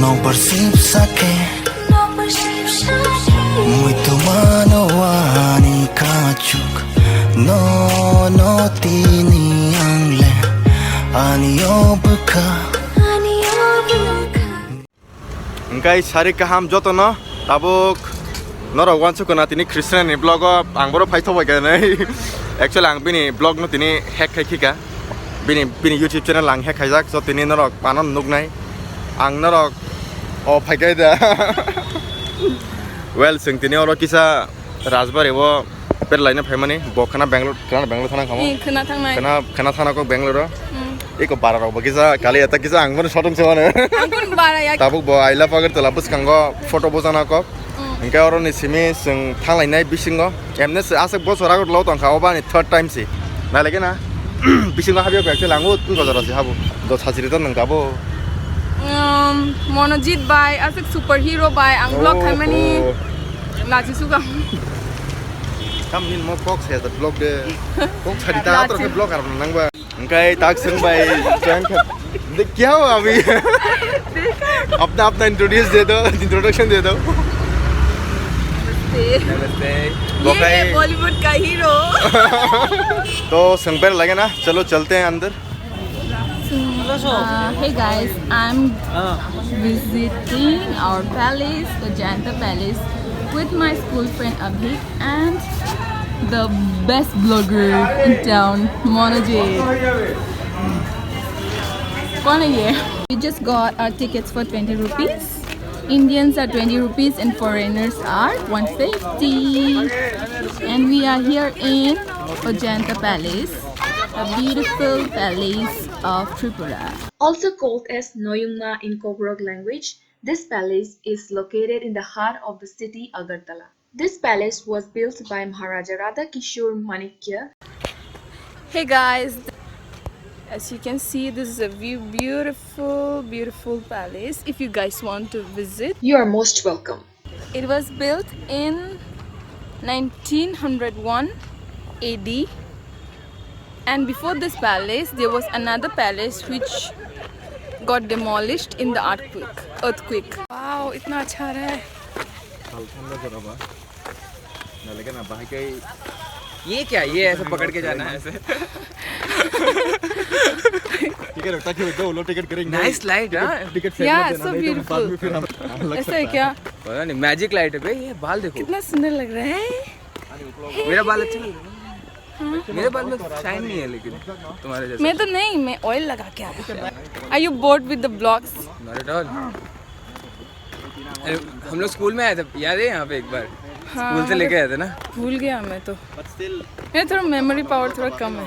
não percebe-se muito manawani kachuk no tini angle aniyobka Engkai sari kaham joto no tabuk norok wansu kena tini Christian ni blog ang boro phai thobai ga nai actually ang bini blog no tini hack khai khika bini YouTube channel ang hack khaijak so tini norok panon nuk nai ang norok o phai ga da well sing tini oro kisa rajbar ebo per line phaimani bokhana Bangalore thana khamo khana thangnai khana thana ko Bangalore eko bara ro bagisa kali eta kisa ang mon shotong chone angkun bara ya tabuk bo aila pagar tela bus kango photo bozana ko engkai oro ni simi sing thanglai bisingo emne se asek bosora ko lo tong khawa ba ni third time si na lege na bisingo habyo ko actually angu tu ko jara si habu do chajiri to nang gabo Monojit by asek superhero by ang blog khamani laji suga kam nin mo box has the blog de box chari ta to ke blog ar nang ba engkai tak sing by join khat de kya ho abhi अपना introduce दे दो introduction दे दो नमस्ते ये बॉलीवुड का hero तो संपेर लगे ना चलो चलते हैं अंदर hey guys, I'm visiting our palace, the Ajanta Palace, with my school friend Abhik and the best blogger in town, Monojit. We just got our tickets for 20 rupees. Indians are 20 rupees and foreigners are 150. And we are here in Ajanta Palace, a beautiful palace of Tripura. Also called as Noyungma in Koborok language, this palace is located in the heart of the city Agartala. This palace was built by Maharaja Radha Kishore Manikya. Hey guys, as you can see, this is a beautiful palace. If you guys want to visit, You are most welcome. it was built in 1901 AD. And before this palace, there was another palace which got demolished in the earthquake. Wow, itna acha hai. ये क्या ये ऐसे पकड़ के जाना है ऐसे ticket करेंगे नाइस लाइट हाँ टिकट Yeah, so beautiful. ऐसा है क्या? पता नहीं मैजिक लाइट है भाई ये बाल देखो कितना सुंदर लग रहा है. मेरा बाल अच्छा लग रहा है मेरे बाल में शाइन नहीं है लेकिन तुम्हारे जैसा मैं तो नहीं, मैं ऑयल लगा के आया. Are you bored with the vlogs? Not at all हम लोग स्कूल में आए थे याद है यहाँ पे एक बार स्कूल से लेके आए थे ना भूल गया मैं तो. मेरा थोड़ा मेमोरी पावर थोड़ा कम है.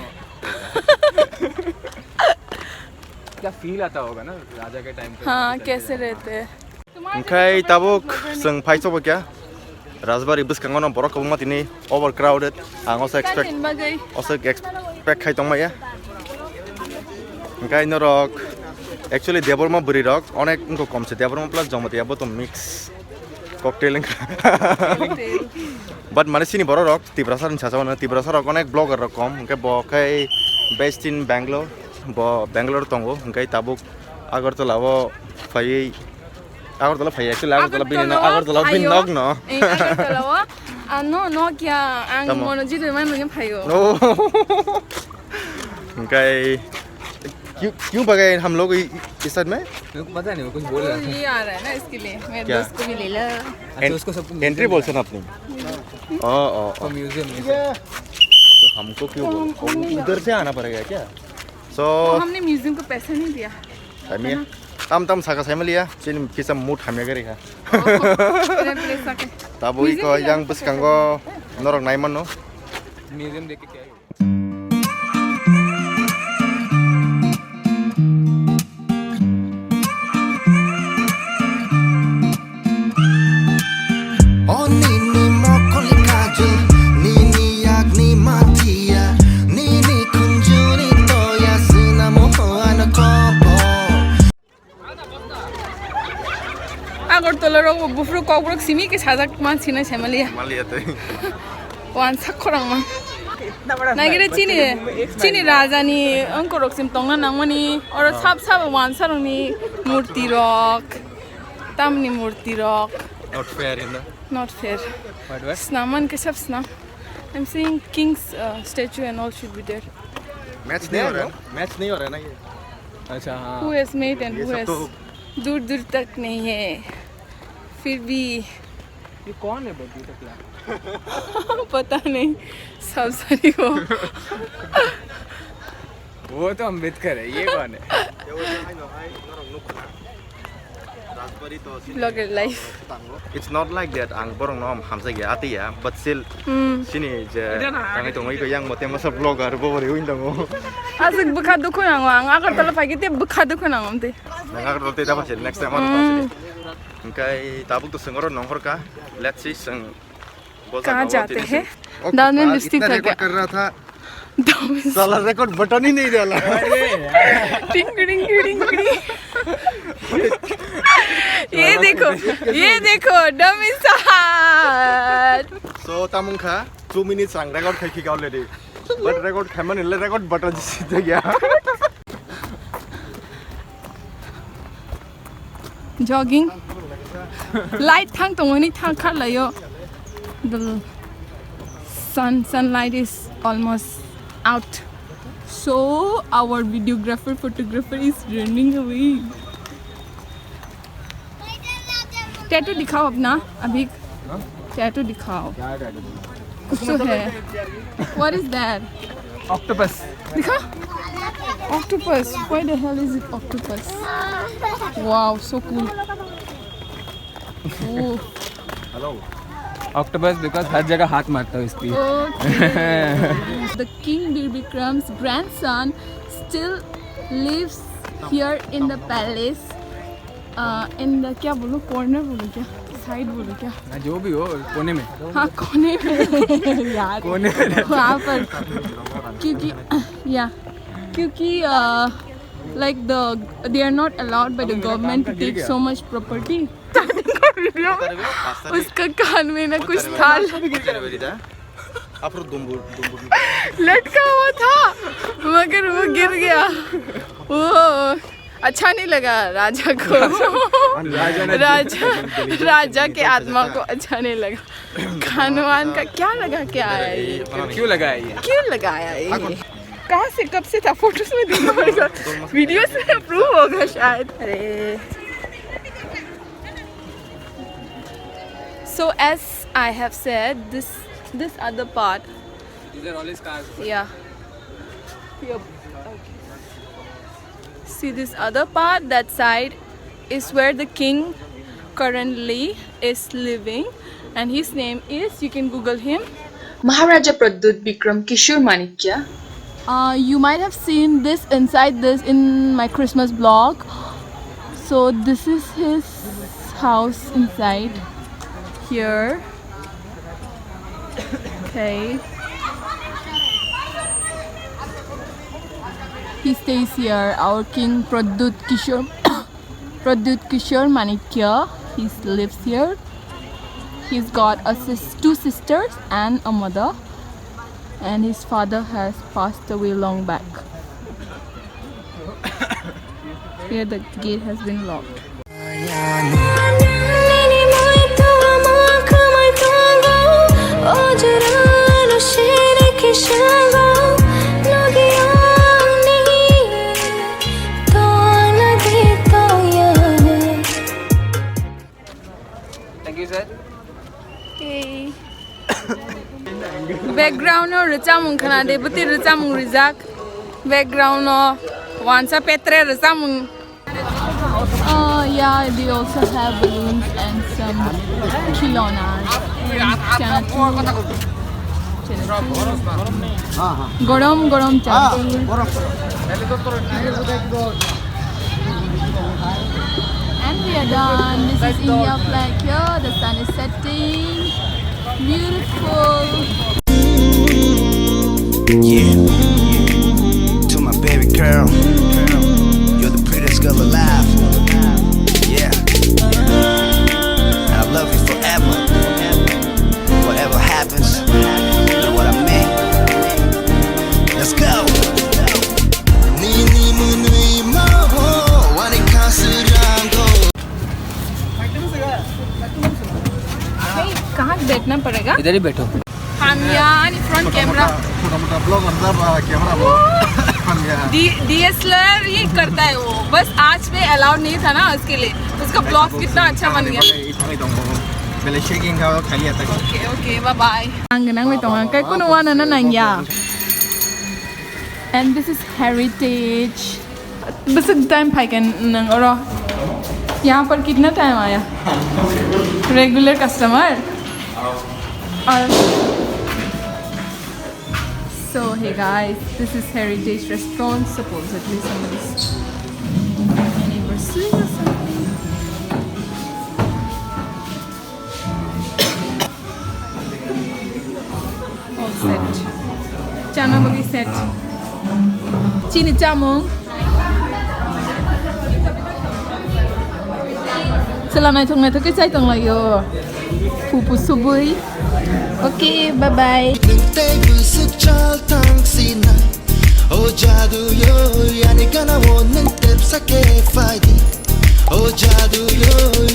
क्या फील आता होगा ना राजा के टाइम पे हाँ, कैसे रहते हैं. engkai tabuk sing phai chobo kya rajbari buskango no borok kabuma tini overcrowded ang also expect khai tongma ya engkai norok actually deborma buri rok onek unko komse deborma plus jomati abo to mix cocktail but mane sini borok tibrasar ni chachawana tibrasar rok onek blogger rok kom engkai bo khai based in Bangalore bo Bangalore tongo engkai tabuk agartala bo phai Agartala phai actually Agartala bin nog no Agartala wa no kya ang Monojit mai mungkin phayo. no engkai क्यों भगाए हम लोग इस side में पता नहीं वो कुछ बोल रहा था ये आ रहा है ना इसके लिए मेरे क्या? दोस्त को भी ले लो. अच्छा उसको सबको एंट्री बोल सकते अपनी ओ म्यूजियम में तो हमको क्यों उधर से आना पड़ेगा क्या सो हमने म्यूजियम को पैसा नहीं दिया. Tamiya tam saka sai malia sin kisa mut hamya gari ka tabui ko yang bus kango norok naiman no museum देख के क्या है oh nini mokoli kajul nini agni matia nini kunjuni toya sinamo ana kompo Agartala ro bufru kokrok simi ke sajak man sina semalia. malia te wan sakkorang man. Nagire chini rajani angko rok sim tongna nangmani oro sab wan saroni murti rok Tamni Murti Rock. Not fair in the. Not fair. What? Snaman ke sab sna. I'm saying King's statue and all should be there. Match नहीं हो रहा है. Match नहीं हो रहा है ना ये. अच्छा हाँ. Who has made and ये who सब has तो दूर दूर तक नहीं है. फिर भी ये कौन है बद्दी टकला? पता नहीं. सब सारी वो. वो तो अम्बेडकर है. ये कौन है? Vlogger life. It's not like that. Ang borong nom hamsa ya ati ya, but still sini je. Kami tu ngai ko yang motem masa vlogger bawa riuin tango. Asik bekad dukun ang ang agar tala pagi te bekad dukun ang amte. Nangar rote dapat sih next time orang tahu sini. Ingkai tabuk tu sengoro nongkor ka. Let's see seng. कहाँ जाते हैं? दाल में lipstick लग गया. कर रहा था. साला रिकॉर्ड बटन ही नहीं डाला. टिंग टिंग टिंग टिंग. ये देखो डमी साथ. So tamung kha 2 minutes ang record khai ki kaul le. But record khaman le record button jis gaya. Jogging. Light thang tongani thang khat layo. The sunlight is almost out. So our photographer is running away. Tattoo दिखाओ अपना अभी. Tattoo दिखाओ. कुछ तो है. What is that? Octopus. दिखा. Octopus. Why the hell is it octopus? Wow, so cool. Oh. Hello. Octopus because हर जगह हाथ मारता है इसलिए. Okay. The King Birbikram's grandson still lives here in the palace. In the क्या बोलूं corner बोलूं क्या side बोलूं क्या. जो भी हो कोने में. हाँ कोने में यार. कोने में. वहाँ पर क्योंकि yeah क्योंकि like they are not allowed by the government to take so much property. Video उसका कान में ना कुछ था. लटका हुआ था मगर वो गिर गया. वो अच्छा नहीं लगा राजा को. राजा के आत्मा को अच्छा नहीं लगा. खानवान का क्या लगा क्या है ये. क्यों लगाया ये? क्यों लगाया ये. कहाँ से कब से था. फोटोज में देखना पड़ेगा. वीडियोस में अप्रूव होगा शायद. अरे so as I have said, this other part. These are all his cars. Yeah. Yep. Okay. See this other part, that side is where the king currently is living, and his name is, you can Google him, Maharaja Pradyut Bikram Kishore Manikya. You might have seen this inside this in my Christmas vlog. So this is his house inside here. Okay. He stays here. Our king Pradyut Kishore Manikya. He lives here. He's got two sisters and a mother. And his father has passed away long back. Here the gate has been locked. Thank you, sir. Okay. Background no recamung kana de buti recamung rizak. Background no wansa petre recamung. Yeah, they also have balloons and some khilonas. Gorom chantul. And we are done. This is India flag here. The sun is setting. Beautiful. Yeah. To my baby girl, you're the prettiest girl alive. Yeah. And I love you forever. Whatever happens, you know what I mean. Let's go. जाएगा. इधर ही बैठो. हम यहाँ front camera छोटा-मोटा blog करता है camera वो हम यहाँ DSLR ये करता है वो. बस आज में अलाउड नहीं था ना उसके लिए. उसका ब्लॉग कितना अच्छा बन गया. पहले शेकिंग का खाली आता है. Okay, bye bye. Ang ganang may tongan kay kuno wana na nangya. And this is heritage. बस टाइम भाई कैन और यहाँ पर कितना टाइम आया? Regular customer. So hey guys, this is Heritage Restaurant. Supposedly somebody's anniversary or something. All set. Chana bagi set. Chini chamong. Selanai thong nai thokai chai tong layo. Pupu subui. Okay, bye bye. Oh jadoo yo, yani kana wo nang tep sake fighting. Oh jadoo yo.